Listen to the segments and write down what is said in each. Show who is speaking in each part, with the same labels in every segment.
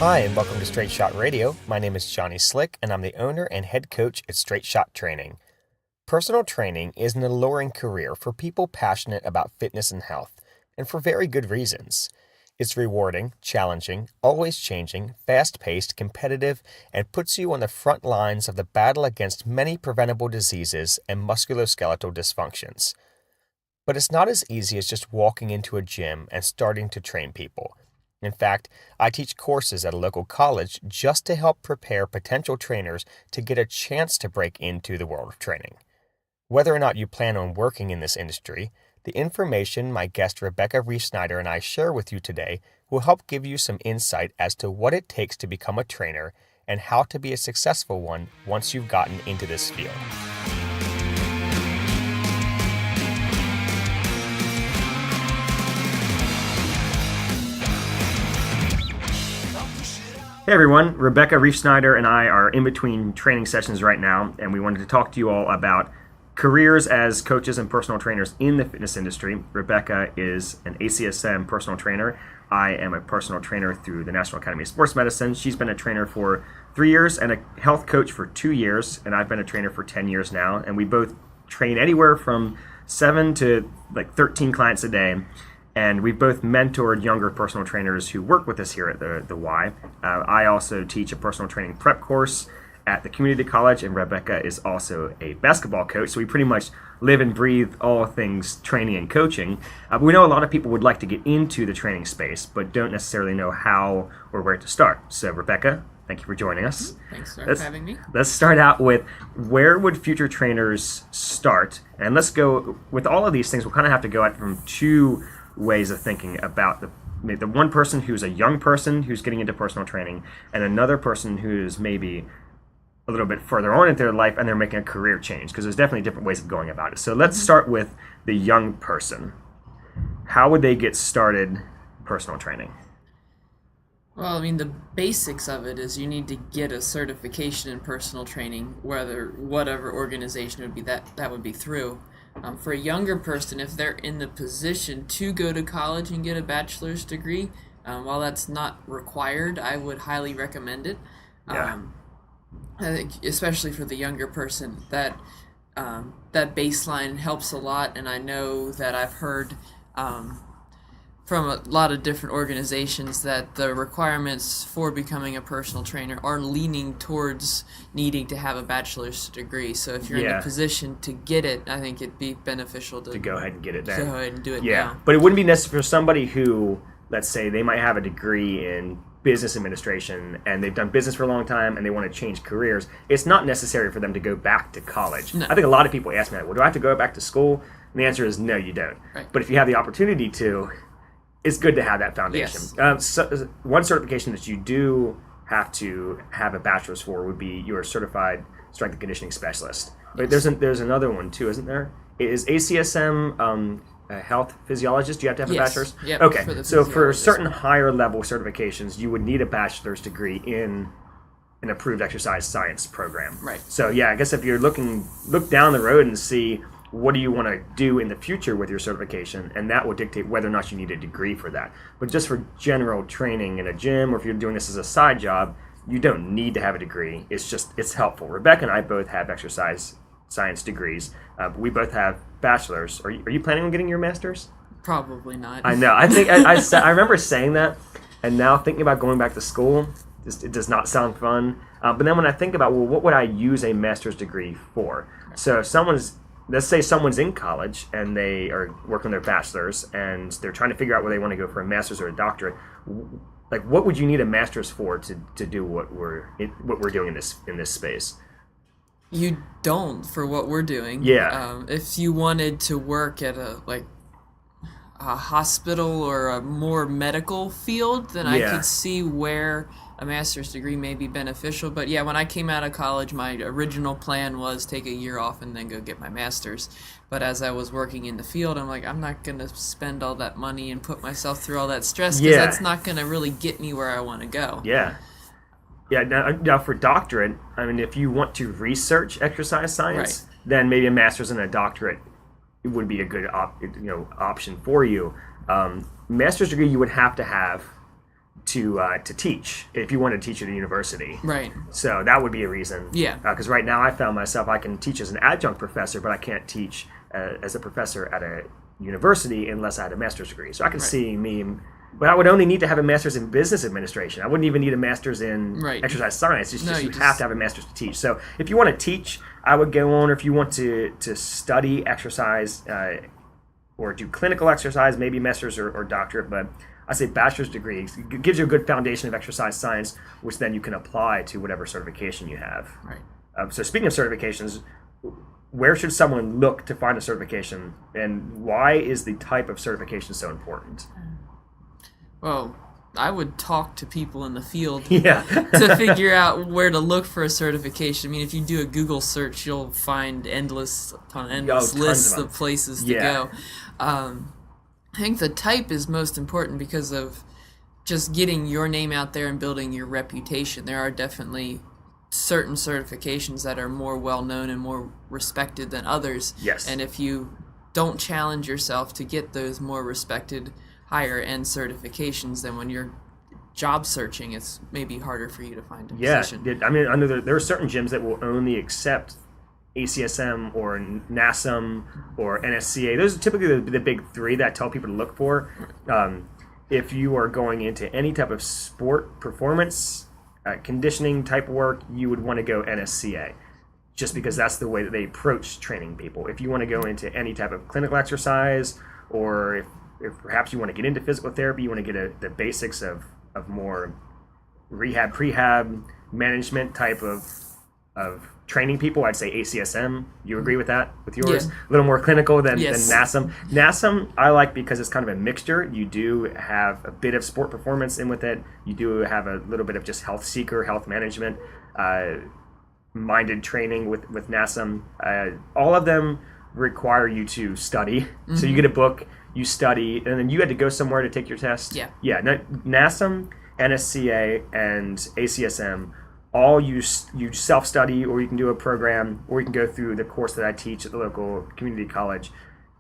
Speaker 1: Hi, and welcome to Straight Shot Radio. My name is Johnny Slick, and I'm the owner and head coach at Straight Shot Training. Personal training is an alluring career for people passionate about fitness and health, and for very good reasons. It's rewarding, challenging, always changing, fast-paced, competitive, and puts you on the front lines of the battle against many preventable diseases and musculoskeletal dysfunctions. But it's not as easy as just walking into a gym and starting to train people. In fact, I teach courses at a local college just to help prepare potential trainers to get a chance to break into the world of training. Whether or not you plan on working in this industry, the information my guest Rebecca Reifsnider and I share with you today will help give you some insight as to what it takes to become a trainer and how to be a successful one once you've gotten into this field. Hey everyone, Rebecca Reifsnider and I are in between training sessions right now, and we wanted to talk to you all about careers as coaches and personal trainers in the fitness industry. Rebecca is an ACSM personal trainer. I am a personal trainer through the National Academy of Sports Medicine. She's been a trainer for 3 years and a health coach for 2 years, and I've been a trainer for 10 years now, and we both train anywhere from 7 to 13 clients a day. And we've both mentored younger personal trainers who work with us here at the Y. I also teach a personal training prep course at the community college, and Rebecca is also a basketball coach. So we pretty much live and breathe all things training and coaching. But we know a lot of people would like to get into the training space, but don't necessarily know how or where to start. So Rebecca, thank you for joining us.
Speaker 2: Thanks for having me.
Speaker 1: Let's start out with, where would future trainers start? And let's go, with all of these things, we'll kind of have to go out from two ways of thinking about the one person who's a young person who's getting into personal training, and another person who's maybe a little bit further on in their life and they're making a career change, because there's definitely different ways of going about it. So let's start with the young person. How would they get started personal training?
Speaker 2: Well, I mean, the basics of it is you need to get a certification in personal training, whatever organization would be that would be through. For a younger person, if they're in the position to go to college and get a bachelor's degree, while that's not required, I would highly recommend it.
Speaker 1: Yeah.
Speaker 2: I think, especially for the younger person, that baseline helps a lot, and I know that I've heard from a lot of different organizations that the requirements for becoming a personal trainer are leaning towards needing to have a bachelor's degree. So if you're in a position to get it, I think it'd be beneficial to
Speaker 1: go ahead and get it then.
Speaker 2: Go ahead and do it now.
Speaker 1: But it wouldn't be necessary for somebody who, let's say, they might have a degree in business administration and they've done business for a long time and they want to change careers. It's not necessary for them to go back to college.
Speaker 2: No.
Speaker 1: I think a lot of people ask me, well, do I have to go back to school? And the answer is no, you don't.
Speaker 2: Right.
Speaker 1: But if you have the opportunity to, it's good to have that foundation.
Speaker 2: Yes.
Speaker 1: So one certification that you do have to have a bachelor's for would be your certified strength and conditioning specialist. But there's another one too, isn't there? Is ACSM a health physiologist? Do you have to have a bachelor's?
Speaker 2: Yep,
Speaker 1: okay. So for certain higher level certifications, you would need a bachelor's degree in an approved exercise science program.
Speaker 2: Right.
Speaker 1: So yeah, I guess if you're look down the road and see, what do you want to do in the future with your certification, and that will dictate whether or not you need a degree for that. But just for general training in a gym, or if you're doing this as a side job, you don't need to have a degree. It's helpful. Rebecca and I both have exercise science degrees. But we both have bachelors. Are you planning on getting your master's?
Speaker 2: Probably not.
Speaker 1: I know. I think I remember saying that, and now thinking about going back to school, it does not sound fun. But then when I think about, well, what would I use a master's degree for? So if let's say someone's in college and they are working their bachelor's and they're trying to figure out where they want to go for a master's or a doctorate. Like, what would you need a master's for to do what we're doing in this space?
Speaker 2: You don't, for what we're doing.
Speaker 1: Yeah.
Speaker 2: If you wanted to work at a hospital or a more medical field, then I could see where a master's degree may be beneficial. But yeah, when I came out of college, my original plan was take a year off and then go get my master's. But as I was working in the field, I'm like, I'm not going to spend all that money and put myself through all that stress, because that's not going to really get me where I want to go.
Speaker 1: Yeah. Yeah, now for doctorate, I mean, if you want to research exercise science, then maybe a master's and a doctorate would be a good option for you. Master's degree, you would have to have to teach if you want to teach at a university.
Speaker 2: Right.
Speaker 1: So that would be a reason.
Speaker 2: Yeah.
Speaker 1: Because right now I found myself, I can teach as an adjunct professor, but I can't teach as a professor at a university unless I had a master's degree. So I can see me, but I would only need to have a master's in business administration. I wouldn't even need a master's in exercise science. It's just you have to have a master's to teach. So if you want to teach, I would go on, or if you want to study exercise or do clinical exercise, maybe master's or doctorate, but I say bachelor's degree. It gives you a good foundation of exercise science, which then you can apply to whatever certification you have.
Speaker 2: Right.
Speaker 1: So speaking of certifications, where should someone look to find a certification, and why is the type of certification so important?
Speaker 2: Well, I would talk to people in the field
Speaker 1: Yeah.
Speaker 2: to figure out where to look for a certification. I mean, if you do a Google search, you'll find endless lists of places to go. I think the type is most important because of just getting your name out there and building your reputation. There are definitely certain certifications that are more well-known and more respected than others.
Speaker 1: Yes.
Speaker 2: And if you don't challenge yourself to get those more respected, higher-end certifications, then when you're job searching, it's maybe harder for you to find a position.
Speaker 1: Yeah, I mean, I know there are certain gyms that will only accept ACSM or NASM or NSCA. Those are typically the big three that I tell people to look for. If you are going into any type of sport performance, conditioning type work, you would want to go NSCA, just because that's the way that they approach training people. If you want to go into any type of clinical exercise, or if perhaps you want to get into physical therapy, you want to get the basics of more rehab, prehab, management type of training people, I'd say ACSM. You agree with that, with yours?
Speaker 2: Yeah.
Speaker 1: A little more clinical than
Speaker 2: Yes.
Speaker 1: NASM. NASM I like because it's kind of a mixture. You do have a bit of sport performance in with it. You do have a little bit of just health seeker, health management, minded training with NASM. All of them require you to study. Mm-hmm. So you get a book, you study, and then you had to go somewhere to take your test.
Speaker 2: Yeah.
Speaker 1: Yeah. NASM, NSCA, and ACSM, all you self-study, or you can do a program, or you can go through the course that I teach at the local community college,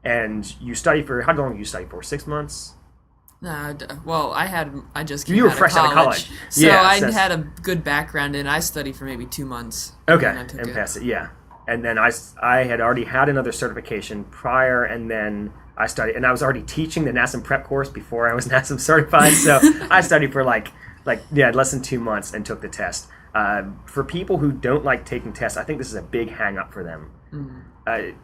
Speaker 1: and you study for, how long do you study for? 6 months?
Speaker 2: Well, I just came
Speaker 1: you were
Speaker 2: out
Speaker 1: fresh
Speaker 2: of
Speaker 1: out of college.
Speaker 2: So
Speaker 1: Yeah,
Speaker 2: I had a good background, and I studied for maybe 2 months.
Speaker 1: Okay,
Speaker 2: and
Speaker 1: passed it, yeah. And then I had already had another certification prior, and then I studied, and I was already teaching the NASM prep course before I was NASM certified, so I studied for less than 2 months and took the test. For people who don't like taking tests, I think this is a big hang-up for them. Mm-hmm.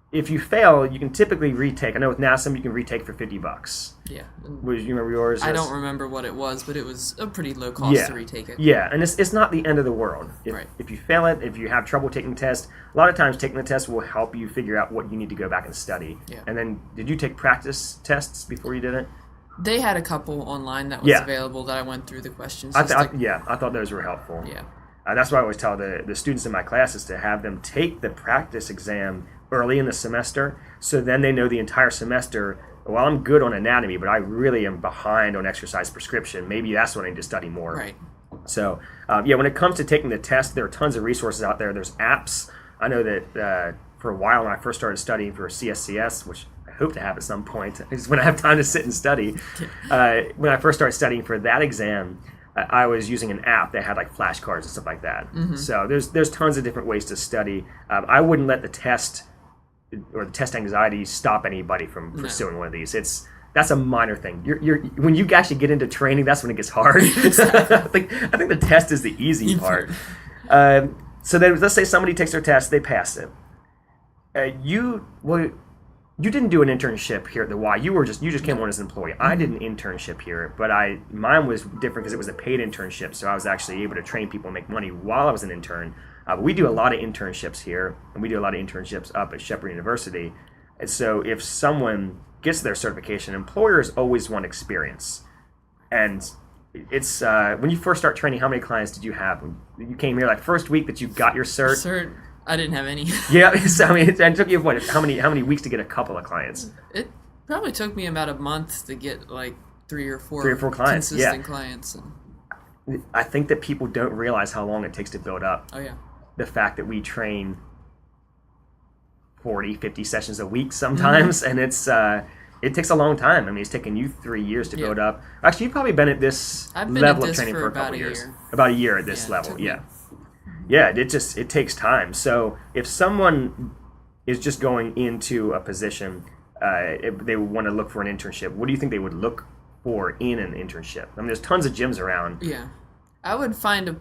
Speaker 1: If you fail, you can typically retake. I know with NASM, you can retake for $50.
Speaker 2: Yeah.
Speaker 1: You remember yours?
Speaker 2: I don't remember what it was, but it was a pretty low cost to retake it.
Speaker 1: Yeah, and it's not the end of the world.
Speaker 2: Right.
Speaker 1: If you fail it, if you have trouble taking the test, a lot of times taking the test will help you figure out what you need to go back and study.
Speaker 2: Yeah.
Speaker 1: And then, did you take practice tests before you did it?
Speaker 2: They had a couple online that was available that I went through the questions.
Speaker 1: I thought those were helpful.
Speaker 2: Yeah.
Speaker 1: That's why I always tell the students in my classes to have them take the practice exam early in the semester, so then they know the entire semester, well, I'm good on anatomy, but I really am behind on exercise prescription. Maybe that's when I need to study more.
Speaker 2: Right.
Speaker 1: So, when it comes to taking the test, there are tons of resources out there. There's apps. I know that for a while when I first started studying for CSCS, which I hope to have at some point, is when I have time to sit and study. When I first started studying for that exam, I was using an app that had like flashcards and stuff like that. Mm-hmm. So there's tons of different ways to study. I wouldn't let the test or the test anxiety stop anybody from pursuing one of these. That's a minor thing. You're when you actually get into training, that's when it gets hard. I think the test is the easy part. So then let's say somebody takes their test, they pass it. You didn't do an internship here at the Y. You just came on as an employee. I did an internship here, but mine was different because it was a paid internship, so I was actually able to train people and make money while I was an intern. But we do a lot of internships here, and we do a lot of internships up at Shepherd University. And so if someone gets their certification, employers always want experience. And it's when you first start training, how many clients did you have? When you came here, like first week that you got your cert?
Speaker 2: I didn't have any.
Speaker 1: Yeah, so I mean, it took you how many weeks to get a couple of clients?
Speaker 2: It probably took me about a month to get like three or four
Speaker 1: clients,
Speaker 2: consistent clients.
Speaker 1: I think that people don't realize how long it takes to build up.
Speaker 2: Oh yeah.
Speaker 1: The fact that we train 40, 50 sessions a week sometimes, and it's it takes a long time. I mean, it's taken you 3 years to build up. Actually, you've probably been at this level of training for a couple years. About a year at this level, yeah. Yeah, it takes time. So if someone is just going into a position, if they want to look for an internship, what do you think they would look for in an internship? I mean, there's tons of gyms around.
Speaker 2: Yeah. I would find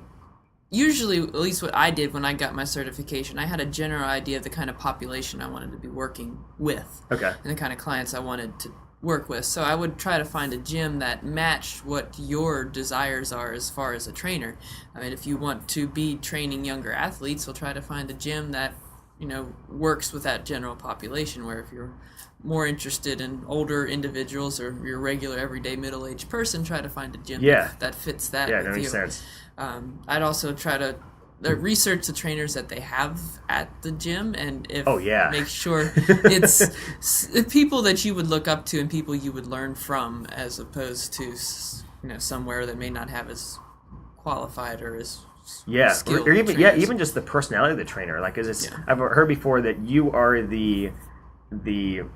Speaker 2: usually, at least what I did when I got my certification, I had a general idea of the kind of population I wanted to be working with.
Speaker 1: Okay.
Speaker 2: And the kind of clients I wanted to work with. So I would try to find a gym that matched what your desires are as far as a trainer. I mean, if you want to be training younger athletes, we'll try to find a gym that, works with that general population, where if you're more interested in older individuals or your regular everyday middle-aged person, try to find a gym that fits that with
Speaker 1: that makes sense.
Speaker 2: I'd also try to research the trainers that they have at the gym, and make sure it's people that you would look up to and people you would learn from, as opposed to somewhere that may not have as qualified or as skilled
Speaker 1: or even
Speaker 2: trainers.
Speaker 1: even just the personality of the trainer. Like, I've heard before that you are the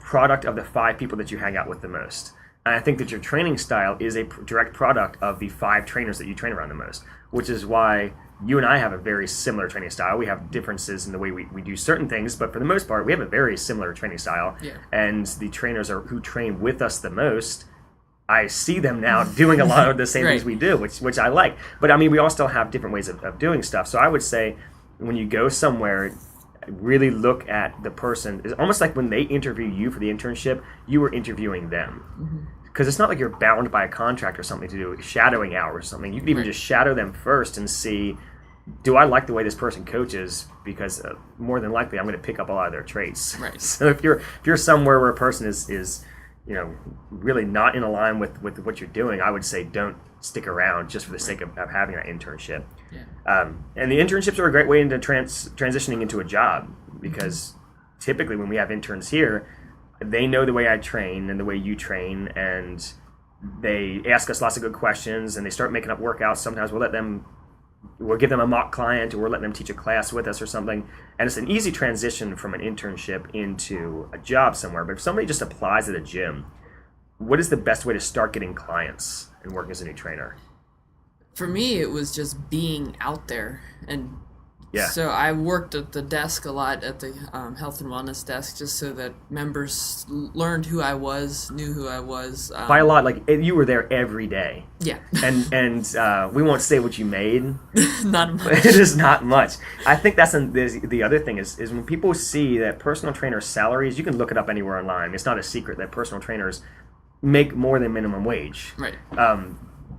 Speaker 1: product of the 5 people that you hang out with the most. And I think that your training style is a direct product of the 5 trainers that you train around the most, which is why you and I have a very similar training style. We have differences in the way we do certain things, but for the most part, we have a very similar training style.
Speaker 2: Yeah.
Speaker 1: And the trainers who train with us the most, I see them now doing a lot of the same things we do, which I like. But I mean, we all still have different ways of doing stuff. So I would say when you go somewhere, really look at the person. It's almost like when they interview you for the internship, you were interviewing them. Because it's not like you're bound by a contract or something to do shadowing hours or something. You can even just shadow them first and see, do I like the way this person coaches? Because more than likely, I'm going to pick up a lot of their traits.
Speaker 2: Right.
Speaker 1: So if you're somewhere where a person is really not in line with what you're doing, I would say don't stick around just for the sake of having that internship.
Speaker 2: Yeah.
Speaker 1: And the internships are a great way into transitioning into a job, because typically when we have interns here, they know the way I train and the way you train, and they ask us lots of good questions, and they start making up workouts. Sometimes we'll give them a mock client, or we'll let them teach a class with us or something. And it's an easy transition from an internship into a job somewhere. But if somebody just applies at a gym, what is the best way to start getting clients and working as a new trainer?
Speaker 2: For me, it was just being out there. And so I worked at the desk a lot, at the health and wellness desk, just so that members learned who I was, knew who I was.
Speaker 1: By a lot, like you were there every day.
Speaker 2: Yeah.
Speaker 1: And we won't say what you made.
Speaker 2: Not much.
Speaker 1: It is not much. I think that's the other thing is when people see that personal trainer salaries, you can look it up anywhere online. It's not a secret that personal trainers make more than minimum wage.
Speaker 2: Right.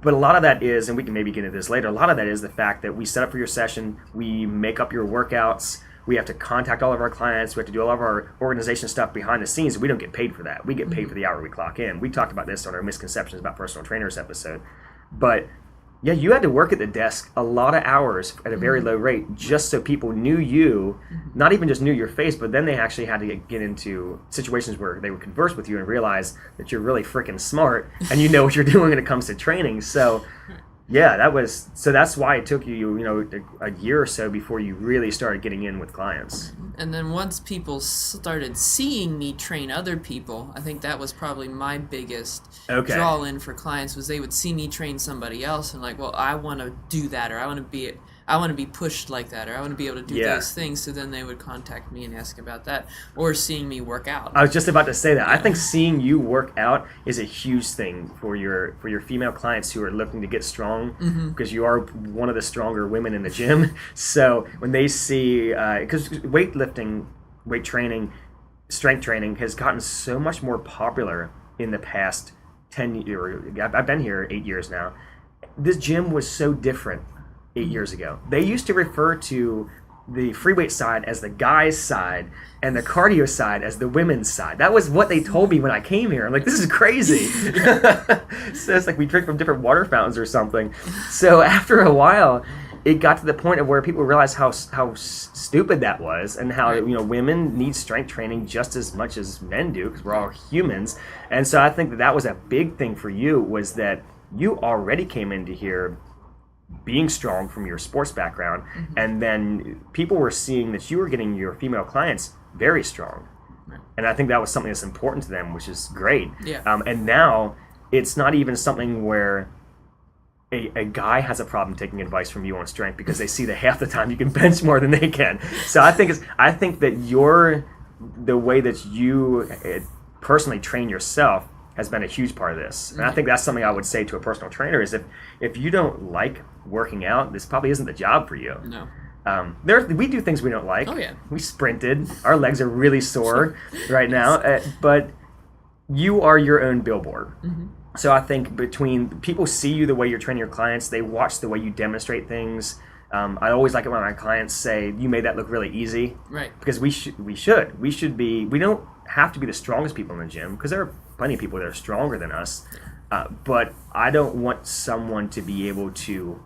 Speaker 1: But a lot of that is, and we can maybe get into this later, a lot of that is the fact that we set up for your session, we make up your workouts, we have to contact all of our clients, we have to do all of our organization stuff behind the scenes. We don't get paid for that. We get paid for the hour we clock in. We talked about this on our misconceptions about personal trainers episode. But yeah, you had to work at the desk a lot of hours at a very low rate just so people knew you, not even just knew your face, but then they actually had to get into situations where they would converse with you and realize that you're really freaking smart and you know what you're doing when it comes to training. So yeah, that's why it took you, a year or so before you really started getting in with clients.
Speaker 2: And then once people started seeing me train other people, I think that was probably my biggest draw in for clients, was they would see me train somebody else and like, well, I want to do that, or I want to be pushed like that, or I want to be able to do those things. So then they would contact me and ask about that, or seeing me work out.
Speaker 1: I was just about to say that. I think seeing you work out is a huge thing for your female clients who are looking to get strong, because you are one of the stronger women in the gym. So when they see, because weightlifting, weight training, strength training has gotten so much more popular in the past 10 years. I've been here 8 years now. This gym was so different 8 years ago. They used to refer to the free weight side as the guys' side and the cardio side as the women's side. That was what they told me when I came here. I'm like, this is crazy. So it's like we drink from different water fountains or something. So after a while, it got to the point of where people realized how stupid that was, and how women need strength training just as much as men do, because we're all humans. And so I think that was a big thing for you, was that you already came into here being strong from your sports background, and then people were seeing that you were getting your female clients very strong.
Speaker 2: Right.
Speaker 1: And I think that was something that's important to them, which is great.
Speaker 2: Yeah.
Speaker 1: And now it's not even something where a guy has a problem taking advice from you on strength because they see that half the time you can bench more than they can. So I think that the way that you personally train yourself has been a huge part of this. And I think that's something I would say to a personal trainer is if you don't like working out, this probably isn't the job for you.
Speaker 2: No.
Speaker 1: We do things we don't like.
Speaker 2: Oh, yeah.
Speaker 1: We sprinted. Our legs are really sore right now. But you are your own billboard. Mm-hmm. So I think between people see you the way you're training your clients, they watch the way you demonstrate things. I always like it when my clients say, "You made that look really easy."
Speaker 2: Right.
Speaker 1: Because we should be. We don't have to be the strongest people in the gym because there are plenty of people that are stronger than us. But I don't want someone to be able to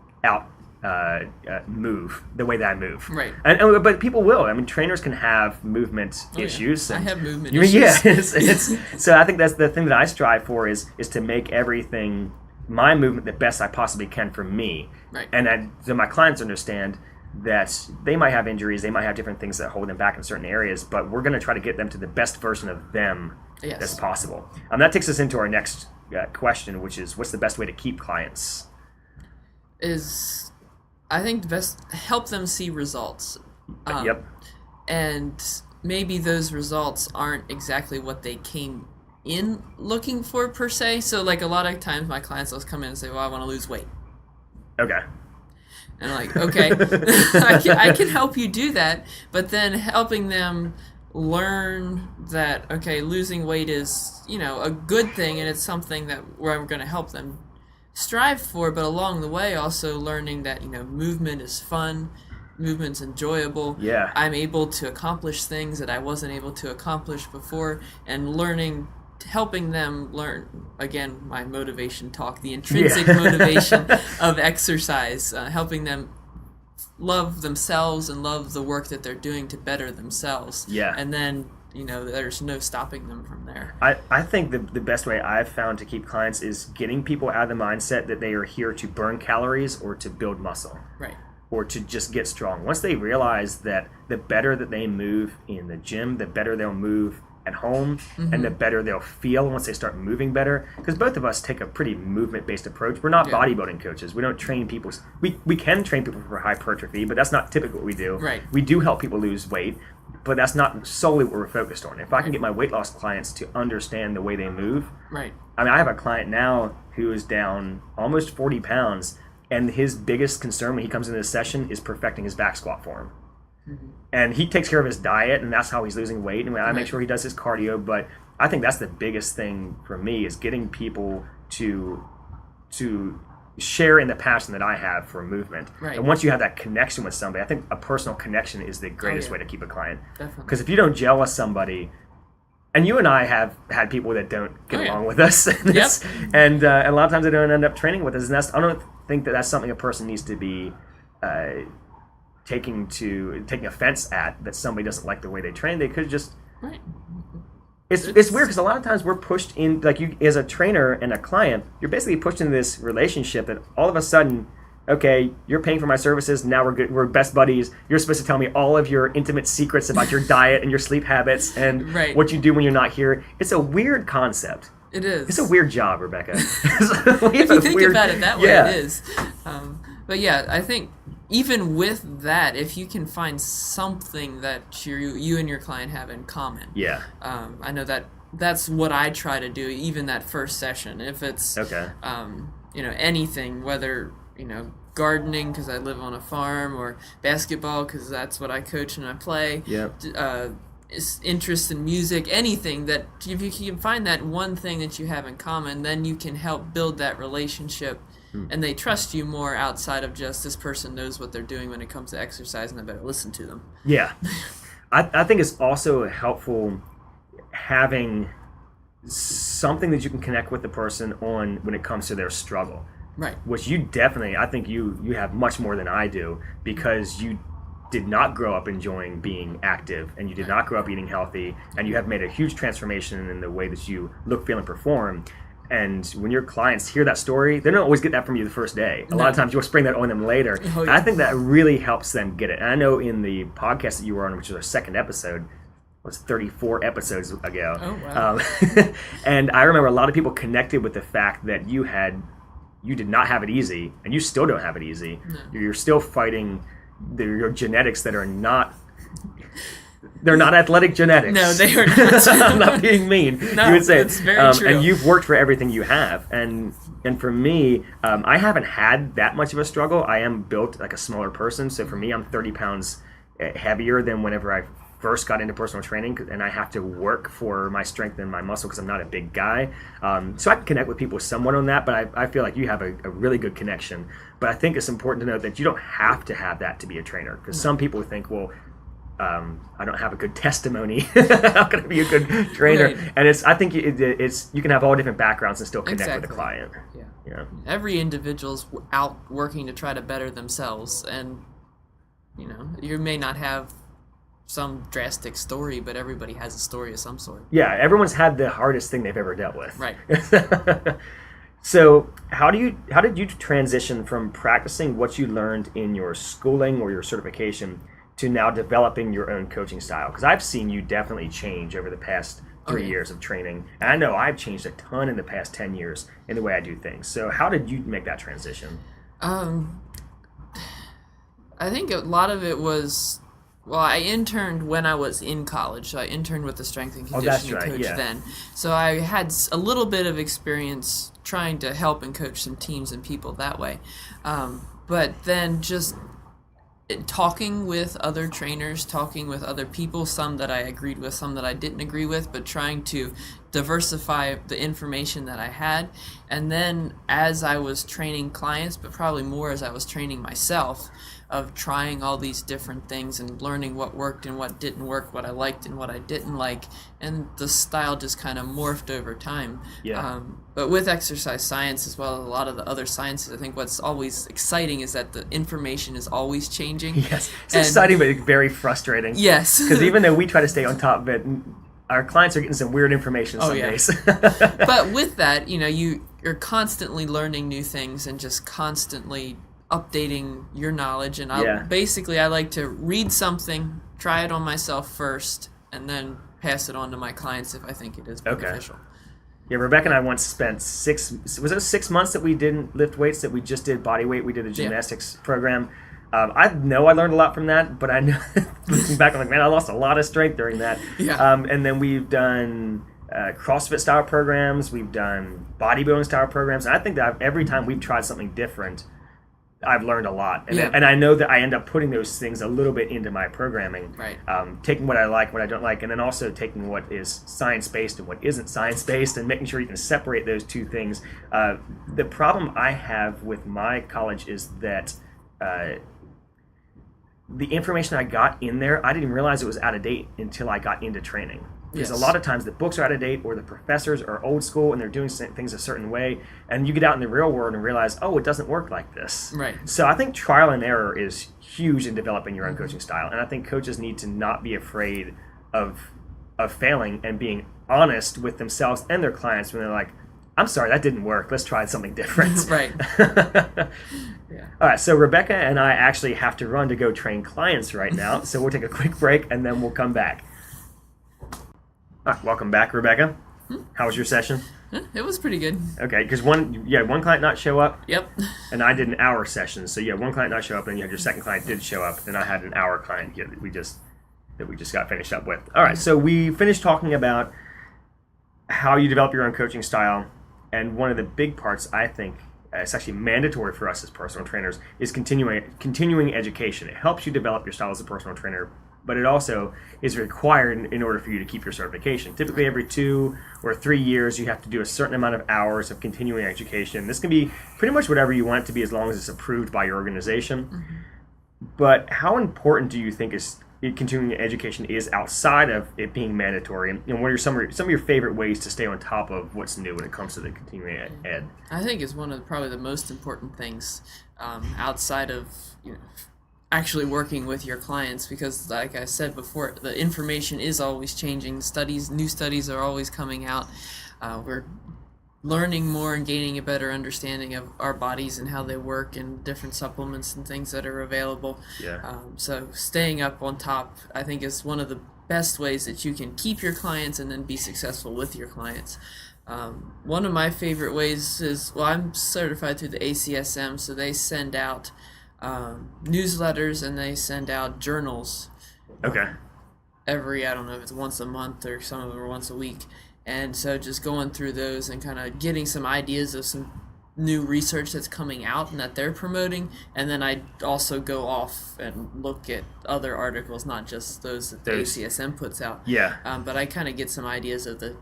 Speaker 1: move the way that I move.
Speaker 2: Right.
Speaker 1: But people will. I mean, trainers can have movement issues.
Speaker 2: Yeah.
Speaker 1: And,
Speaker 2: I have movement issues.
Speaker 1: Yeah. So I think that's the thing that I strive for is to make everything, my movement, the best I possibly can for me.
Speaker 2: Right.
Speaker 1: And so my clients understand that they might have injuries, they might have different things that hold them back in certain areas, but we're going to try to get them to the best version of them that's possible. That takes us into our next question, which is, what's the best way to keep clients?
Speaker 2: I think the best, help them see results.
Speaker 1: Yep.
Speaker 2: And maybe those results aren't exactly what they came in looking for per se. So like a lot of times my clients will come in and say, well, I want to lose weight.
Speaker 1: Okay.
Speaker 2: And I'm like, okay, I can help you do that. But then helping them learn that, okay, losing weight is, a good thing, and it's something where I'm going to help them strive for, but along the way also learning that movement is fun, movement's enjoyable.
Speaker 1: Yeah.
Speaker 2: I'm able to accomplish things that I wasn't able to accomplish before, and helping them learn, again, my motivation talk, the intrinsic motivation of exercise, helping them love themselves and love the work that they're doing to better themselves.
Speaker 1: Yeah.
Speaker 2: And then there's no stopping them from there.
Speaker 1: I think the best way I've found to keep clients is getting people out of the mindset that they are here to burn calories or to build muscle.
Speaker 2: Right.
Speaker 1: Or to just get strong. Once they realize that the better that they move in the gym, the better they'll move at home, mm-hmm. and the better they'll feel once they start moving better. Because both of us take a pretty movement-based approach. We're not bodybuilding coaches. We don't train people. We can train people for hypertrophy, but that's not typically what we do.
Speaker 2: Right.
Speaker 1: We do help people lose weight, but that's not solely what we're focused on. If I can get my weight loss clients to understand the way they move.
Speaker 2: Right.
Speaker 1: I mean, I have a client now who is down almost 40 pounds, and his biggest concern when he comes into this session is perfecting his back squat form. Mm-hmm. And he takes care of his diet, and that's how he's losing weight. And I make sure he does his cardio. But I think that's the biggest thing for me is getting people to share in the passion that I have for movement.
Speaker 2: Right.
Speaker 1: And once you have that connection with somebody, I think a personal connection is the greatest way to keep a client.
Speaker 2: Definitely.
Speaker 1: Because if you don't gel with somebody, and you and I have had people that don't get along with us, and a lot of times they don't end up training with us. And I don't think that's something a person needs to be taking offense at, that somebody doesn't like the way they train. They could just It's weird because a lot of times we're pushed in, like you as a trainer and a client, you're basically pushed into this relationship that all of a sudden, okay, you're paying for my services, now we're best buddies. You're supposed to tell me all of your intimate secrets about your diet and your sleep habits and what you do when you're not here. It's a weird concept.
Speaker 2: It is.
Speaker 1: It's a weird job, Rebecca.
Speaker 2: If you think about it that way, it is. But yeah, I think even with that, if you can find something that you and your client have in common. Yeah. I know that's what I try to do, even that first session. If it's anything, whether gardening because I live on a farm, or basketball because that's what I coach and I play. Yeah. Interest in music, anything that if you can find that one thing that you have in common, then you can help build that relationship. And they trust you more outside of just this person knows what they're doing when it comes to exercise and I better listen to them. Yeah. I think it's also helpful having something that you can connect with the person on when it comes to their struggle. Right. Which you definitely, I think you have much more than I do, because you did not grow up enjoying being active, and you did not grow up eating healthy, and you have made a huge transformation in the way that you look, feel, and perform. And when your clients hear that story, they don't always get that from you the first day. A lot of times you'll spring that on them later. Oh, yeah. And I think that really helps them get it. And I know in the podcast that you were on, which is our second episode,
Speaker 1: was 34 episodes ago.
Speaker 2: Oh, wow.
Speaker 1: And I remember a lot of people connected with the fact that you did not have it easy, and you still don't have it easy.
Speaker 2: No.
Speaker 1: You're still fighting your genetics that are not. They're not athletic genetics.
Speaker 2: No, they are not.
Speaker 1: I'm not being mean.
Speaker 2: No,
Speaker 1: you would say,
Speaker 2: it's very true.
Speaker 1: And you've worked for everything you have, and for me, I haven't had that much of a struggle. I am built like a smaller person, so for me, I'm 30 pounds heavier than whenever I first got into personal training, and I have to work for my strength and my muscle because I'm not a big guy. So I can connect with people somewhat on that, but I feel like you have a really good connection. But I think it's important to note that you don't have to have that to be a trainer, because some people think, well, I don't have a good testimony. How can I be a good trainer?
Speaker 2: Right.
Speaker 1: And I think it's you can have all different backgrounds and still connect with the client.
Speaker 2: Yeah. Every individual's out working to try to better themselves, and you may not have some drastic story, but everybody has a story of some sort.
Speaker 1: Yeah, everyone's had the hardest thing they've ever dealt with.
Speaker 2: Right.
Speaker 1: So how did you transition from practicing what you learned in your schooling or your certification to now developing your own coaching style? Because I've seen you definitely change over the past 3 years of training. And I know I've changed a ton in the past 10 years in the way I do things. So how did you make that transition?
Speaker 2: I think a lot of it was, I interned when I was in college. So I interned with the strength and conditioning coach then. So I had a little bit of experience trying to help and coach some teams and people that way. But then just talking with other trainers, talking with other people, some that I agreed with, some that I didn't agree with, but trying to diversify the information that I had. And then as I was training clients, but probably more as I was training myself, of trying all these different things and learning what worked and what didn't work, what I liked and what I didn't like, and the style just kind of morphed over time. But with exercise science as well as a lot of the other sciences, I think what's always exciting is that the information is always changing.
Speaker 1: Yes, it's exciting but very frustrating.
Speaker 2: Yes.
Speaker 1: Because even though we try to stay on top of it, our clients are getting some weird information some days.
Speaker 2: But with that, you're constantly learning new things and just constantly updating your knowledge. And I like to read something, try it on myself first, and then pass it on to my clients if I think it is beneficial.
Speaker 1: Yeah, Rebecca and I once spent 6 months that we didn't lift weights, that we just did body weight. We did a gymnastics program. I know I learned a lot from that, but I know looking back, I'm like, man, I lost a lot of strength during that. And then we've done CrossFit style programs, we've done bodybuilding style programs, and I think that every time we've tried something different, I've learned a lot. And I know that I end up putting those things a little bit into my programming.
Speaker 2: Right.
Speaker 1: Taking what I like, what I don't like, and then also taking what is science-based and what isn't science-based, and making sure you can separate those two things. The problem I have with my college is that the information I got in there, I didn't realize it was out of date until I got into training. Because a lot of times the books are out of date, or the professors are old school and they're doing things a certain way, and you get out in the real world and realize, oh, it doesn't work like this.
Speaker 2: Right.
Speaker 1: So I think trial and error is huge in developing your own coaching style, and I think coaches need to not be afraid of failing and being honest with themselves and their clients when they're like, I'm sorry, that didn't work. Let's try something different.
Speaker 2: Right.
Speaker 1: All right, so Rebecca and I actually have to run to go train clients right now, so we'll take a quick break and then we'll come back. All right, welcome back, Rebecca. How was your session?
Speaker 2: It was pretty good.
Speaker 1: Okay, because one client not show up.
Speaker 2: Yep.
Speaker 1: And I did an hour session, so you had one client not show up, and you had your second client did show up, and I had an hour client that we just got finished up with. All right, so we finished talking about how you develop your own coaching style, and one of the big parts, I think, it's actually mandatory for us as personal trainers, is continuing education. It helps you develop your style as a personal trainer, but it also is required in order for you to keep your certification. Typically every 2 or 3 years you have to do a certain amount of hours of continuing education. This can be pretty much whatever you want it to be as long as it's approved by your organization. But how important do you think continuing education is outside of it being mandatory? And what are some of your favorite ways to stay on top of what's new when it comes to the continuing ed?
Speaker 2: I think it's one of probably the most important things outside of actually working with your clients, because like I said before, the information is always changing. New studies are always coming out. We're learning more and gaining a better understanding of our bodies and how they work, and different supplements and things that are available. So staying up on top, I think, is one of the best ways that you can keep your clients and then be successful with your clients. One of my favorite ways is, well, I'm certified through the ACSM, so they send out newsletters and they send out journals.
Speaker 1: Okay.
Speaker 2: Every, I don't know if it's once a month or some of them are once a week. And so just going through those and kind of getting some ideas of some new research that's coming out and that they're promoting. And then I also go off and look at other articles, not just those that the ACSM puts out.
Speaker 1: Yeah.
Speaker 2: But I kind of get some ideas of the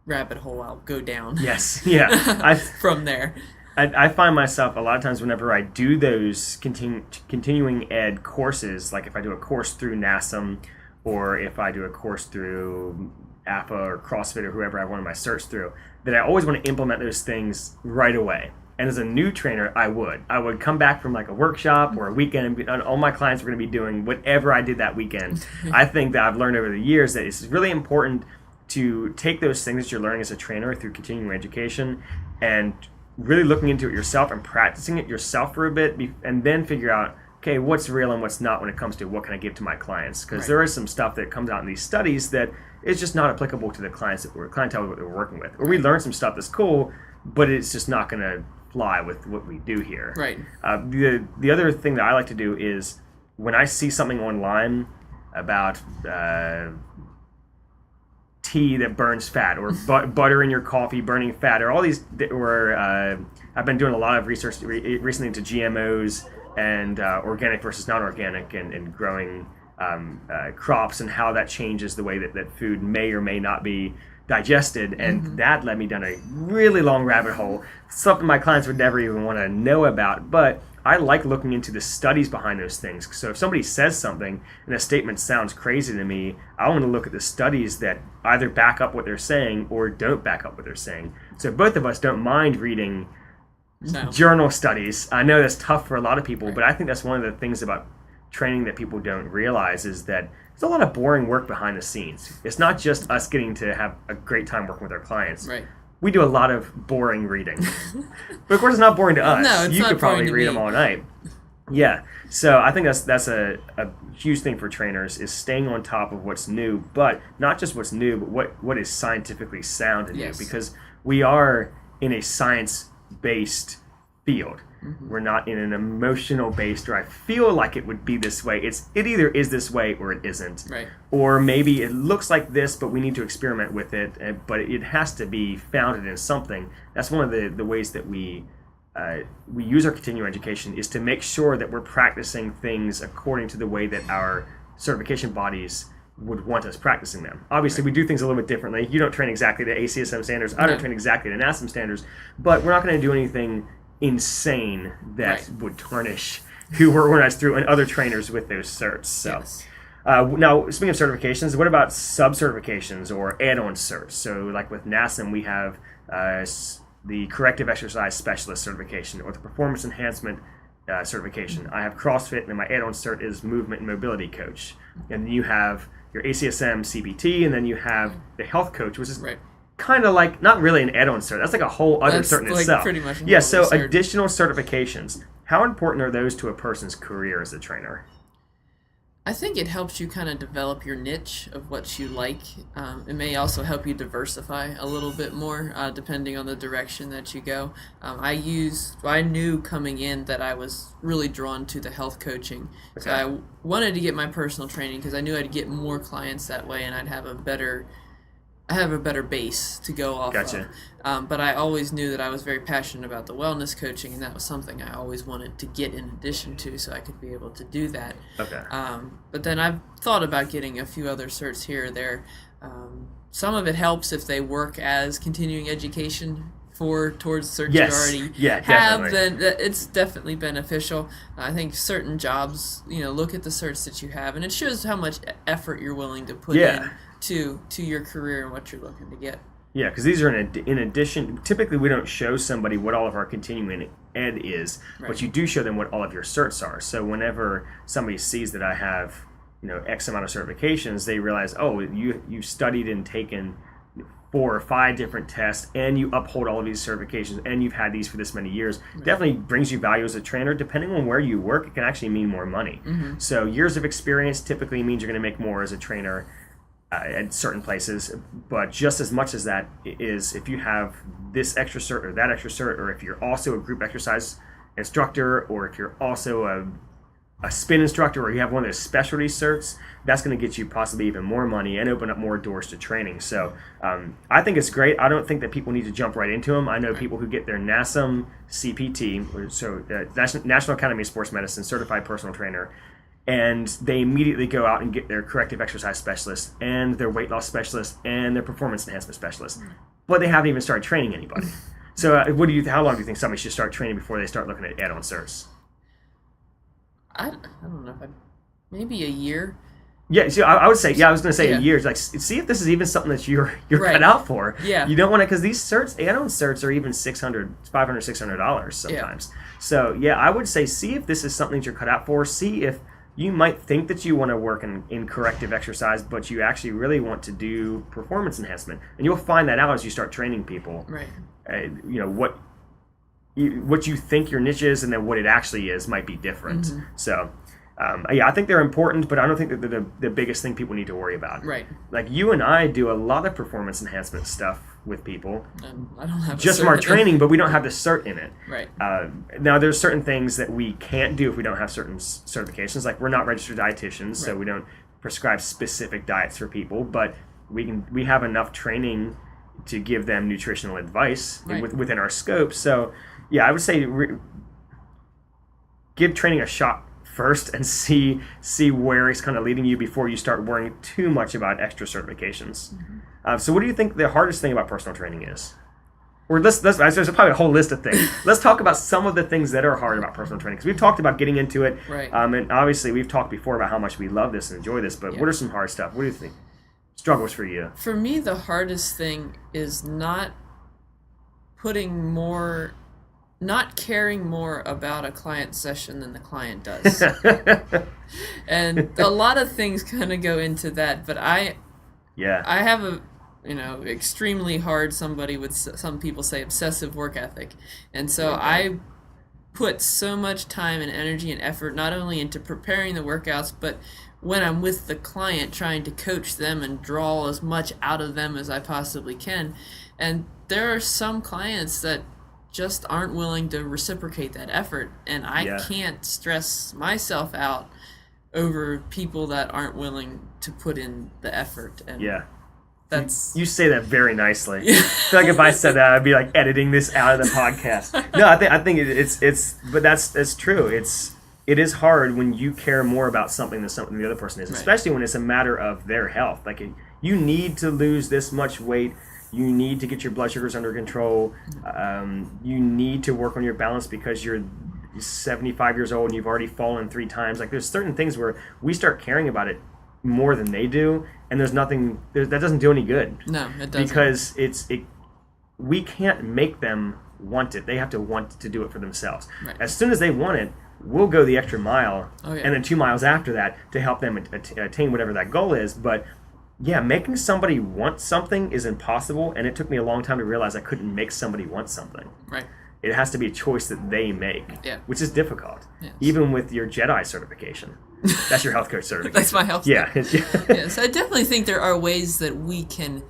Speaker 2: rabbit hole I'll go down.
Speaker 1: Yes. Yeah.
Speaker 2: From there.
Speaker 1: I find myself a lot of times whenever I do those continuing ed courses, like if I do a course through NASM or if I do a course through APA or CrossFit or whoever I wanted my certs through, that I always want to implement those things right away. And as a new trainer, I would come back from like a workshop or a weekend and all my clients were going to be doing whatever I did that weekend. I think that I've learned over the years that it's really important to take those things that you're learning as a trainer through continuing education and really looking into it yourself and practicing it yourself for a bit and then figure out, okay, what's real and what's not when it comes to what can I give to my clients? Because there is some stuff that comes out in these studies that is just not applicable to the clientele that we're working with. Or we learn some stuff that's cool, but it's just not going to fly with what we do here.
Speaker 2: Right.
Speaker 1: The other thing that I like to do is when I see something online about tea that burns fat or butter in your coffee burning fat or all these, or I've been doing a lot of research recently into GMOs and organic versus non-organic and growing crops and how that changes the way that food may or may not be digested, and that led me down a really long rabbit hole, something my clients would never even want to know about, but I like looking into the studies behind those things. So if somebody says something and a statement sounds crazy to me, I want to look at the studies that either back up what they're saying or don't back up what they're saying. So both of us don't mind reading journal studies. I know that's tough for a lot of people, but I think that's one of the things about training that people don't realize is that there's a lot of boring work behind the scenes. It's not just us getting to have a great time working with our clients.
Speaker 2: Right.
Speaker 1: We do a lot of boring reading. But of course it's not boring to us.
Speaker 2: No, it's
Speaker 1: you
Speaker 2: not
Speaker 1: could probably
Speaker 2: boring to
Speaker 1: read
Speaker 2: me.
Speaker 1: them all night. Yeah. So I think that's a huge thing for trainers is staying on top of what's new, but not just what's new, but what is scientifically sound and new. Because we are in a science-based field. We're not in an emotional based, or I feel like it would be this way. It either is this way or it isn't.
Speaker 2: Right.
Speaker 1: Or maybe it looks like this, but we need to experiment with it. But it has to be founded in something. That's one of the ways that we use our continuing education is to make sure that we're practicing things according to the way that our certification bodies would want us practicing them. Obviously, we do things a little bit differently. You don't train exactly to ACSM standards. I don't train exactly to NASM standards. But we're not going to do anything insane that would tarnish who we're organized through and other trainers with those certs. So, now speaking of certifications, what about sub-certifications or add-on certs? So, like with NASM, we have the corrective exercise specialist certification or the performance enhancement certification. I have CrossFit, and then my add-on cert is movement and mobility coach. And then you have your ACSM CPT, and then you have the health coach, which is kind of like, not really an add-on cert. That's like a whole other cert in itself.
Speaker 2: Pretty much
Speaker 1: so cert. Additional certifications. How important are those to a person's career as a trainer?
Speaker 2: I think it helps you kind of develop your niche of what you like. It may also help you diversify a little bit more, depending on the direction that you go. I knew coming in that I was really drawn to the health coaching. Okay. So I wanted to get my personal training because I knew I'd get more clients that way and I'd have a better base to go off of. But I always knew that I was very passionate about the wellness coaching, and that was something I always wanted to get in addition to so I could be able to do that.
Speaker 1: Okay.
Speaker 2: But then I've thought about getting a few other certs here or there. Some of it helps if they work as continuing education towards certs you already have, then it's definitely beneficial. I think certain jobs, look at the certs that you have, and it shows how much effort you're willing to put in to your career and what you're looking to get. Yeah,
Speaker 1: because these are in addition. Typically, we don't show somebody what all of our continuing ed is, but you do show them what all of your certs are. So whenever somebody sees that I have, X amount of certifications, they realize, oh, you studied and taken 4 or 5 different tests, and you uphold all of these certifications, and you've had these for this many years. Definitely brings you value as a trainer. Depending on where you work, it can actually mean more money. So years of experience typically means you're going to make more as a trainer.
Speaker 3: at certain places, but just as much as that is if you have this extra cert or that extra cert, or if you're also a group exercise instructor, or if you're also a spin instructor, or you have one of those specialty certs, that's going to get you possibly even more money and open up more doors to training. So I think it's great. I don't think that people need to jump right into them. I know people who get their NASM CPT, so National Academy of Sports Medicine Certified Personal Trainer, and they immediately go out and get their corrective exercise specialist and their weight loss specialist and their performance enhancement specialist, but they haven't even started training anybody. So how long do you think somebody should start training before they start looking at add-on certs?
Speaker 2: I don't know. Maybe a year.
Speaker 3: Yeah, so I would say, I was going to say
Speaker 2: Yeah.
Speaker 3: a year. It's like, see if this is even something that you're
Speaker 2: Right.
Speaker 3: cut out for.
Speaker 2: Yeah.
Speaker 3: You don't want to, because these certs, add-on certs are even $500, $600 sometimes. So yeah, I would say see if this is something that you're cut out for. See if you might think that you want to work in corrective exercise, but you actually really want to do performance enhancement. And you'll find that out as you start training people.
Speaker 2: Right.
Speaker 3: What you think your niche is and then what it actually is might be different.
Speaker 2: Mm-hmm.
Speaker 3: So, I think they're important, but I don't think that they're the biggest thing people need to worry about.
Speaker 2: Right.
Speaker 3: Like you and I do a lot of performance enhancement stuff with people.
Speaker 2: I don't have
Speaker 3: Just from our training, but we don't have the cert in it.
Speaker 2: Right.
Speaker 3: Now, there's certain things that we can't do if we don't have certain certifications. Like we're not registered dietitians, so we don't prescribe specific diets for people, but we have enough training to give them nutritional advice within our scope. So, yeah, I would say give training a shot first and see where it's kind of leading you before you start worrying too much about extra certifications. So what do you think the hardest thing about personal training is? Or there's probably a whole list of things. Let's talk about some of the things that are hard about personal training, because we've talked about getting into it,
Speaker 2: Right.
Speaker 3: And obviously we've talked before about how much we love this and enjoy this, but what are some hard stuff? What do you think? Struggles for you?
Speaker 2: For me, the hardest thing is not caring more about a client session than the client does. And a lot of things kind of go into that, but I have a extremely hard, some people say obsessive work ethic. And so I put so much time and energy and effort not only into preparing the workouts, but when I'm with the client, trying to coach them and draw as much out of them as I possibly can. And there are some clients that just aren't willing to reciprocate that effort, and I can't stress myself out over people that aren't willing to put in the effort. And that's
Speaker 3: you say that very nicely. I feel like if I said that, I'd be like editing this out of the podcast. No, I think but that's true. It is hard when you care more about something than something the other person is, especially when it's a matter of their health. Like you need to lose this much weight. You need to get your blood sugars under control. You need to work on your balance because you're 75 years old and you've already fallen 3 times. Like there's certain things where we start caring about it more than they do, and there's nothing that doesn't do any good.
Speaker 2: No, it doesn't.
Speaker 3: Because we can't make them want it. They have to want to do it for themselves.
Speaker 2: Right.
Speaker 3: As soon as they want it, we'll go the extra mile, and then 2 miles after that to help them attain whatever that goal is. But yeah, making somebody want something is impossible, and it took me a long time to realize I couldn't make somebody want something.
Speaker 2: Right.
Speaker 3: It has to be a choice that they make, which is difficult, even with your Jedi certification. That's your health coach certification.
Speaker 2: That's my health
Speaker 3: coach.
Speaker 2: Yes, I definitely think there are ways that we can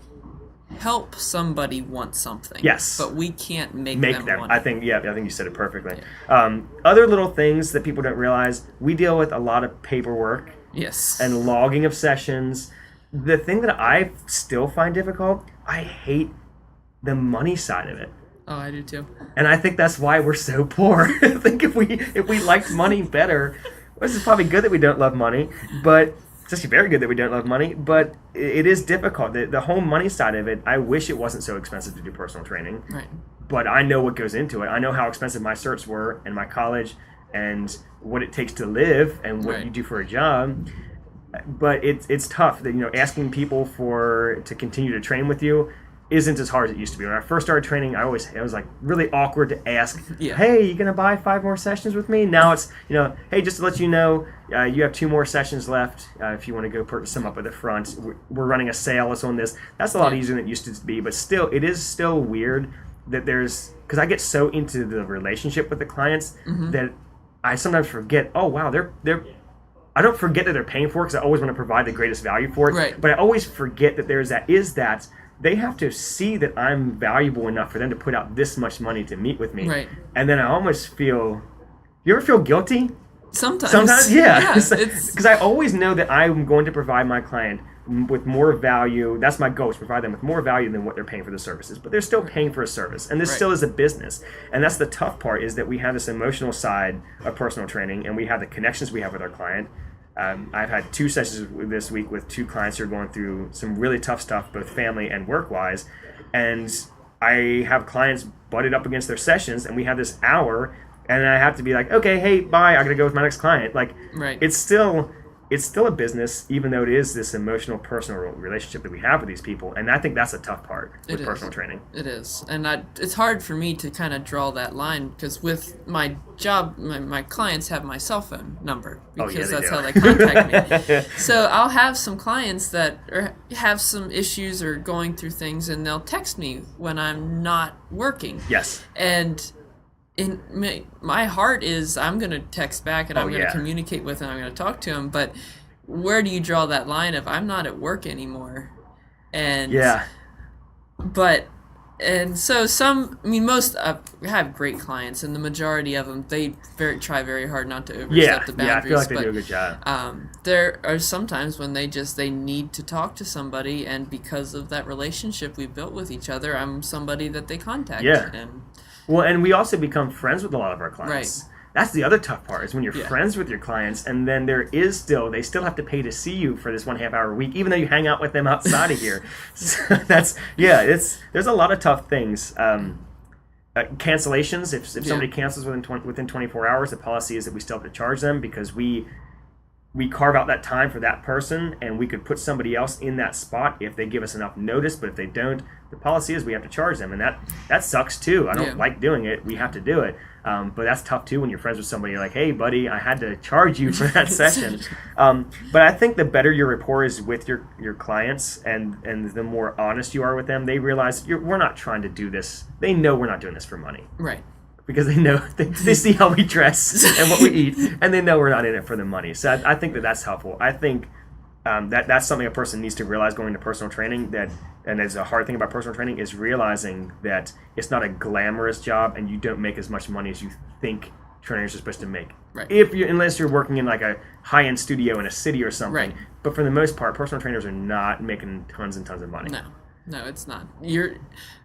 Speaker 2: help somebody want something.
Speaker 3: Yes.
Speaker 2: But we can't make them want it.
Speaker 3: I think you said it perfectly. Yeah. Other little things that people don't realize, we deal with a lot of paperwork.
Speaker 2: Yes.
Speaker 3: And logging of sessions. The thing that I still find difficult, I hate the money side of it.
Speaker 2: Oh, I do too.
Speaker 3: And I think that's why we're so poor. I think if we liked money better, this is probably good that we don't love money, but it's actually very good that we don't love money, but it is difficult. The whole money side of it, I wish it wasn't so expensive to do personal training.
Speaker 2: Right.
Speaker 3: But I know what goes into it. I know how expensive my certs were in my college and what it takes to live and what you do for a job. But it's tough that asking people to continue to train with you isn't as hard as it used to be. When I first started training, it was like really awkward to ask, hey, you gonna buy 5 more sessions with me? Now it's hey, just to let you know, you have 2 more sessions left if you want to go purchase them up at the front. We're running a sale on this. That's a lot easier than it used to be, but still, it is still weird that because I get so into the relationship with the clients that I sometimes forget, oh wow, I don't forget that they're paying for it, because I always want to provide the greatest value for it.
Speaker 2: Right.
Speaker 3: But I always forget that that they have to see that I'm valuable enough for them to put out this much money to meet with me.
Speaker 2: Right.
Speaker 3: And then I almost feel, you ever feel guilty?
Speaker 2: Sometimes,
Speaker 3: yeah.
Speaker 2: it's
Speaker 3: Because I always know that I'm going to provide my client with more value. That's my goal, is provide them with more value than what they're paying for the services. But they're still paying for a service, and this still is a business. And that's the tough part, is that we have this emotional side of personal training, and we have the connections we have with our client. I've had 2 sessions this week with 2 clients who are going through some really tough stuff, both family and work-wise. And I have clients butted up against their sessions, and we have this hour, and I have to be like, okay, hey, bye, I gotta go with my next client. Like, it's still a business, even though it is this emotional, personal relationship that we have with these people. And I think that's a tough part with personal training.
Speaker 2: It is. And it's hard for me to kind of draw that line, because with my job, my clients have my cell phone number, because that's how they contact me. So I'll have some clients that have some issues or going through things, and they'll text me when I'm not working.
Speaker 3: Yes.
Speaker 2: And in my heart is, I'm going to text back, and I'm going to communicate with him, I'm going to talk to him, but where do you draw that line of, I'm not at work anymore? And most I have great clients, and the majority of them, they try very hard not to overstep the boundaries.
Speaker 3: Yeah, I feel like they do a good job.
Speaker 2: There are some times when they need to talk to somebody, and because of that relationship we built with each other, I'm somebody that they contact.
Speaker 3: Yeah.
Speaker 2: Well,
Speaker 3: and we also become friends with a lot of our clients. Right. That's the other tough part, is when you're friends with your clients, and then they still have to pay to see you for this 1.5 hour a week, even though you hang out with them outside of here. So there's a lot of tough things. Cancellations, if somebody cancels within 24 hours, the policy is that we still have to charge them, because we carve out that time for that person, and we could put somebody else in that spot if they give us enough notice. But if they don't, the policy is we have to charge them, and that sucks too. I don't like doing it. We have to do it. But that's tough too when you're friends with somebody. You're like, hey, buddy, I had to charge you for that session. But I think the better your rapport is with your clients, and the more honest you are with them, they realize we're not trying to do this. They know we're not doing this for money.
Speaker 2: Right.
Speaker 3: Because they know, they see how we dress and what we eat, and they know we're not in it for the money. So I think that's helpful. I think that's something a person needs to realize going into personal training, and it's a hard thing about personal training, is realizing that it's not a glamorous job, and you don't make as much money as you think trainers are supposed to make.
Speaker 2: Right.
Speaker 3: Unless you're working in like a high-end studio in a city or something.
Speaker 2: Right.
Speaker 3: But for the most part, personal trainers are not making tons and tons of money.
Speaker 2: No, it's not.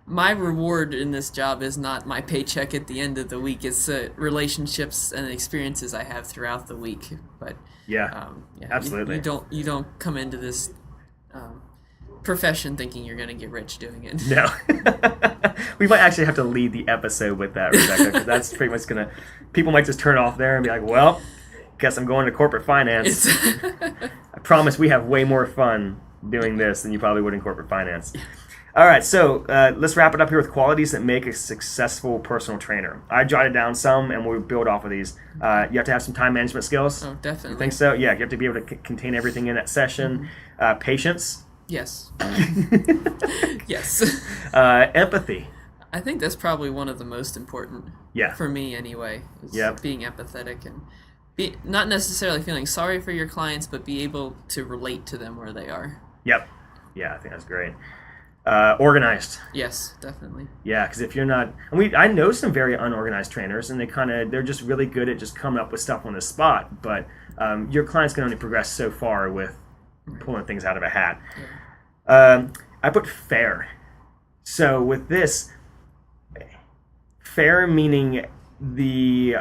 Speaker 2: My reward in this job is not my paycheck at the end of the week. It's relationships and experiences I have throughout the week. But
Speaker 3: absolutely.
Speaker 2: You don't come into this profession thinking you're going to get rich doing it.
Speaker 3: No. We might actually have to lead the episode with that, Rebecca, because that's pretty much people might just turn off there and be like, well, guess I'm going to corporate finance. I promise we have way more fun doing this than you probably would in corporate finance. All right, so let's wrap it up here with qualities that make a successful personal trainer. I jotted down some, and we'll build off of these. You have to have some time management skills.
Speaker 2: Oh, definitely.
Speaker 3: You think so? Yeah, you have to be able to contain everything in that session. Patience.
Speaker 2: Yes. Yes.
Speaker 3: Empathy.
Speaker 2: I think that's probably one of the most important.
Speaker 3: Yeah.
Speaker 2: For me, anyway. Is being empathetic and not necessarily feeling sorry for your clients, but be able to relate to them where they are.
Speaker 3: Yep. Yeah, I think that's great. Organized.
Speaker 2: Yes, definitely.
Speaker 3: Yeah, because if you're not, I know some very unorganized trainers, and they're just really good at just coming up with stuff on the spot. But your clients can only progress so far with pulling things out of a hat. Yeah. I put fair. So with this, fair meaning the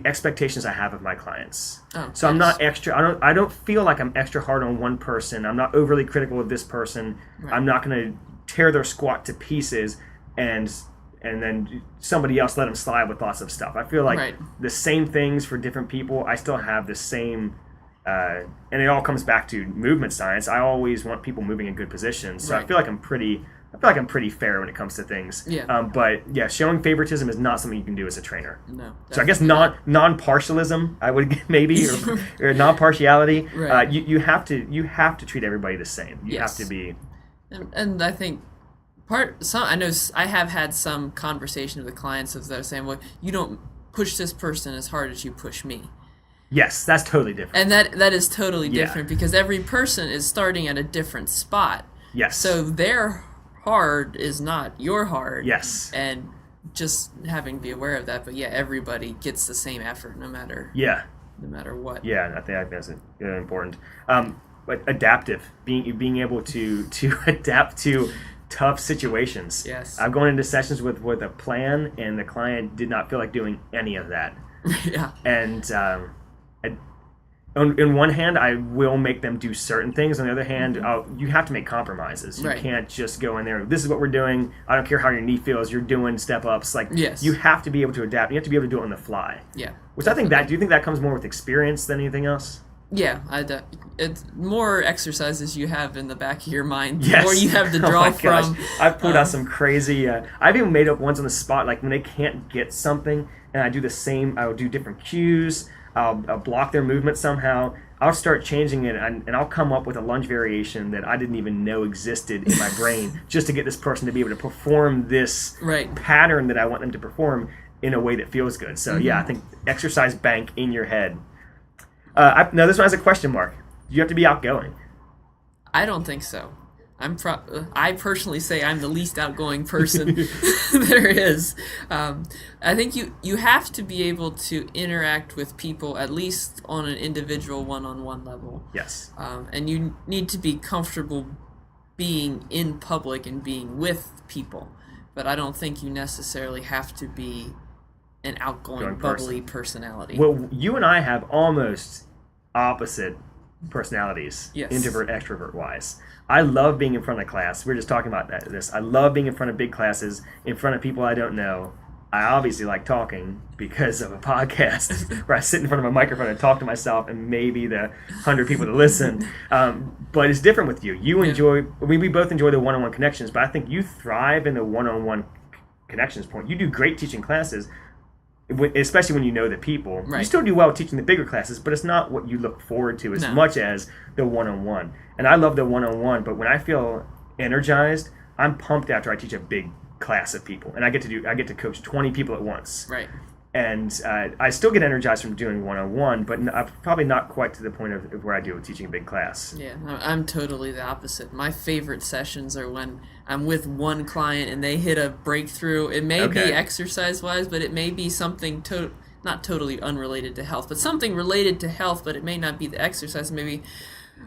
Speaker 3: expectations I have of my clients.
Speaker 2: Oh,
Speaker 3: so I'm not extra. I don't feel like I'm extra hard on one person. I'm not overly critical of this person. Right. I'm not going to tear their squat to pieces and then somebody else let them slide with lots of stuff. I feel like the same things for different people. I still have the same, and it all comes back to movement science. I always want people moving in good positions. So I feel like I'm pretty fair when it comes to things.
Speaker 2: Yeah.
Speaker 3: But yeah, showing favoritism is not something you can do as a trainer.
Speaker 2: No.
Speaker 3: So I guess non-partialism, I would maybe, or non-partiality.
Speaker 2: Right.
Speaker 3: You have to treat everybody the same. You have to be.
Speaker 2: And I think I know I have had some conversation with clients of that saying, well, you don't push this person as hard as you push me.
Speaker 3: Yes, that's totally different.
Speaker 2: And that is totally
Speaker 3: Yeah.
Speaker 2: different because every person is starting at a different spot.
Speaker 3: Yes.
Speaker 2: So their hard is not your hard.
Speaker 3: Yes.
Speaker 2: And just having to be aware of that. But yeah, everybody gets the same effort no matter what.
Speaker 3: Yeah, I think that's important. But adaptive, being able to adapt to tough situations.
Speaker 2: Yes.
Speaker 3: I've gone into sessions with a plan, and the client did not feel like doing any of that.
Speaker 2: Yeah.
Speaker 3: And on one hand, I will make them do certain things. On the other hand, you have to make compromises. You
Speaker 2: Right.
Speaker 3: can't just go in there, this is what we're doing. I don't care how your knee feels. You're doing step-ups. Like,
Speaker 2: Yes.
Speaker 3: you have to be able to adapt. You have to be able to do it on the fly.
Speaker 2: Yeah.
Speaker 3: Which I think do you think that comes more with experience than anything else?
Speaker 2: Yeah, it's more exercises you have in the back of your mind, the
Speaker 3: Yes.
Speaker 2: more you have to
Speaker 3: Oh
Speaker 2: draw
Speaker 3: my gosh.
Speaker 2: from.
Speaker 3: I've pulled out some crazy. I've even made up ones on the spot, like when they can't get something, and I do the same. I will do different cues. I'll block their movement somehow. I'll start changing it, and I'll come up with a lunge variation that I didn't even know existed in my brain, just to get this person to be able to perform this
Speaker 2: Right.
Speaker 3: pattern that I want them to perform in a way that feels good. So yeah, I think exercise bank in your head. Now this one has a question mark. You have to be outgoing.
Speaker 2: I don't think so. I personally say I'm the least outgoing person there is. I think you have to be able to interact with people at least on an individual one-on-one level.
Speaker 3: Yes.
Speaker 2: And you need to be comfortable being in public and being with people. But I don't think you necessarily have to be an outgoing, bubbly personality.
Speaker 3: Well, you and I have almost opposite personalities,
Speaker 2: Yes.
Speaker 3: introvert, extrovert wise. I love being in front of class. We were just talking about this. I love being in front of big classes, in front of people I don't know. I obviously like talking because of a podcast where I sit in front of a microphone and talk to myself and maybe the 100 people that listen. But it's different with you. You enjoy, we both enjoy the one-on-one connections, but I think you thrive in the one-on-one connections point. You do great teaching classes, especially when you know the people.
Speaker 2: Right.
Speaker 3: You still do well teaching the bigger classes, but it's not what you look forward to as much as the one-on-one. And I love the one-on-one, but when I feel energized, I'm pumped after I teach a big class of people, and I get to coach 20 people at once.
Speaker 2: Right.
Speaker 3: And I still get energized from doing one-on-one, but I'm probably not quite to the point of where I do with teaching a big class.
Speaker 2: Yeah, I'm totally the opposite. My favorite sessions are when I'm with one client and they hit a breakthrough. It may be exercise-wise, but it may be something not totally unrelated to health, but something related to health, but it may not be the exercise. Maybe,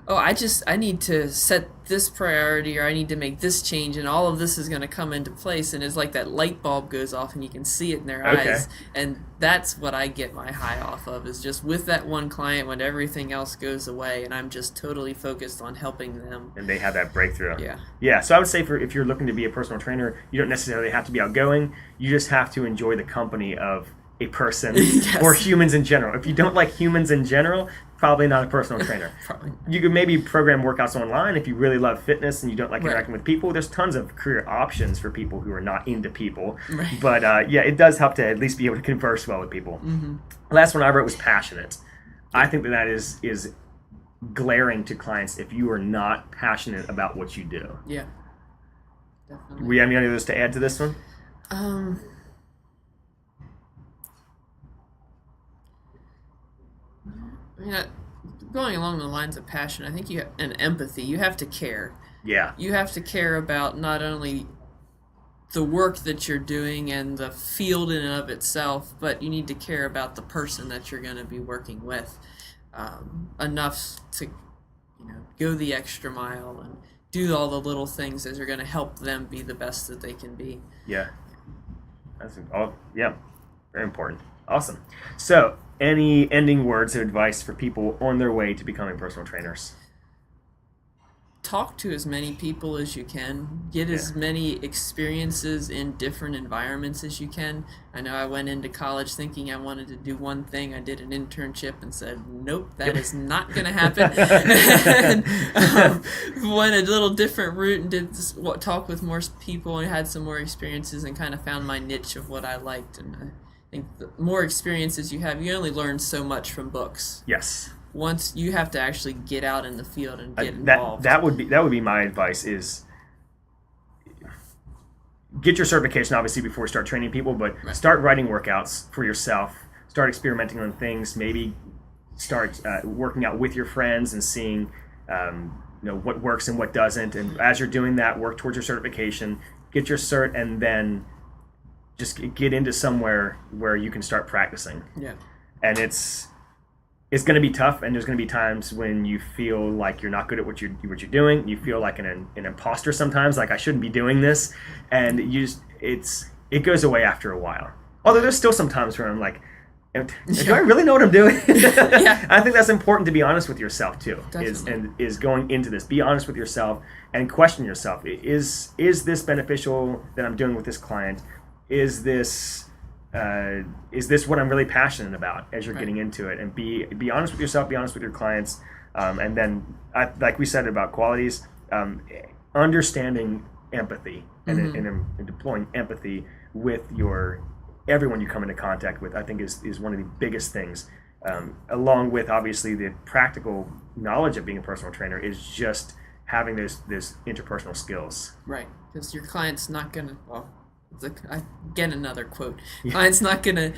Speaker 2: I need to set this priority, or I need to make this change, and all of this is going to come into place, and it's like that light bulb goes off and you can see it in their eyes, and that's what I get my high off of, is just with that one client when everything else goes away and I'm just totally focused on helping them.
Speaker 3: And they have that breakthrough.
Speaker 2: Yeah.
Speaker 3: So I would say if you're looking to be a personal trainer, you don't necessarily have to be outgoing. You just have to enjoy the company of a person or humans in general. If you don't like humans in general, probably not a personal trainer.
Speaker 2: Probably.
Speaker 3: You could maybe program workouts online if you really love fitness and you don't like interacting with people. There's tons of career options for people who are not into people.
Speaker 2: Right.
Speaker 3: But it does help to at least be able to converse well with people.
Speaker 2: Mm-hmm.
Speaker 3: The last one I wrote was passionate. I think that is glaring to clients if you are not passionate about what you do.
Speaker 2: Yeah. Definitely.
Speaker 3: We have any others to add to this one?
Speaker 2: Going along the lines of passion, I think and empathy. You have to care.
Speaker 3: Yeah.
Speaker 2: You have to care about not only the work that you're doing and the field in and of itself, but you need to care about the person that you're going to be working with enough to, go the extra mile and do all the little things that are going to help them be the best that they can be.
Speaker 3: Yeah. Very important. Awesome. So, any ending words of advice for people on their way to becoming personal trainers?
Speaker 2: Talk to as many people as you can. Get as many experiences in different environments as you can. I know I went into college thinking I wanted to do one thing. I did an internship and said, nope, that is not going to happen. And went a little different route and did talk with more people and had some more experiences and kind of found my niche of what I liked. And I think the more experiences you have, you only learn so much from books.
Speaker 3: Yes.
Speaker 2: Once you have to actually get out in the field and get involved.
Speaker 3: That would be my advice, is get your certification obviously before you start training people, but start writing workouts for yourself, start experimenting on things, maybe start working out with your friends and seeing what works and what doesn't. And as you're doing that, work towards your certification, get your cert, and then just get into somewhere where you can start practicing.
Speaker 2: Yeah.
Speaker 3: And it's going to be tough, and there's going to be times when you feel like you're not good at what you're doing. You feel like an imposter sometimes, like I shouldn't be doing this, and it goes away after a while. Although there's still some times where I'm like, do I really know what I'm doing?
Speaker 2: Yeah.
Speaker 3: I think that's important to be honest with yourself too.
Speaker 2: Definitely.
Speaker 3: Is going into this, be honest with yourself and question yourself. Is this beneficial that I'm doing with this client? Is this what I'm really passionate about as you're getting into it? And be honest with yourself, be honest with your clients, and then like we said about qualities, understanding empathy and deploying empathy with everyone you come into contact with, I think is one of the biggest things, along with obviously the practical knowledge of being a personal trainer, is just having those interpersonal skills.
Speaker 2: Right, because your client's not gonna. Well, again, another quote. Client's not gonna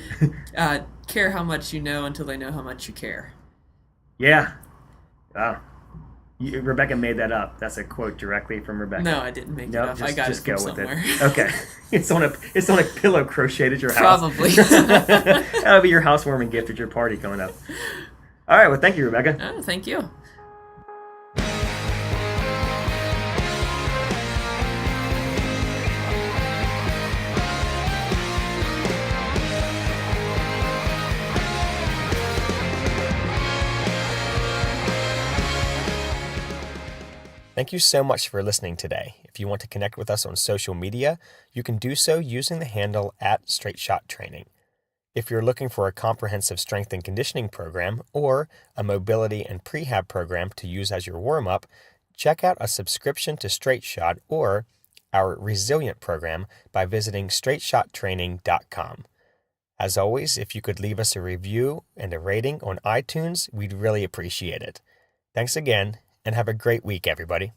Speaker 2: care how much you know until they know how much you care.
Speaker 3: Yeah. Wow. Rebecca made that up. That's a quote directly from Rebecca.
Speaker 2: No, I didn't make it up. I got it from somewhere.
Speaker 3: Okay. It's on a pillow crocheted at your house.
Speaker 2: Probably.
Speaker 3: That'll be your housewarming gift at your party coming up. All right. Well, thank you, Rebecca.
Speaker 2: Oh, thank you.
Speaker 1: Thank you so much for listening today. If you want to connect with us on social media, you can do so using the handle @StraightShotTraining. If you're looking for a comprehensive strength and conditioning program or a mobility and prehab program to use as your warm-up, check out a subscription to Straight Shot or our Resilient program by visiting straightshottraining.com. As always, if you could leave us a review and a rating on iTunes, we'd really appreciate it. Thanks again, and have a great week, everybody.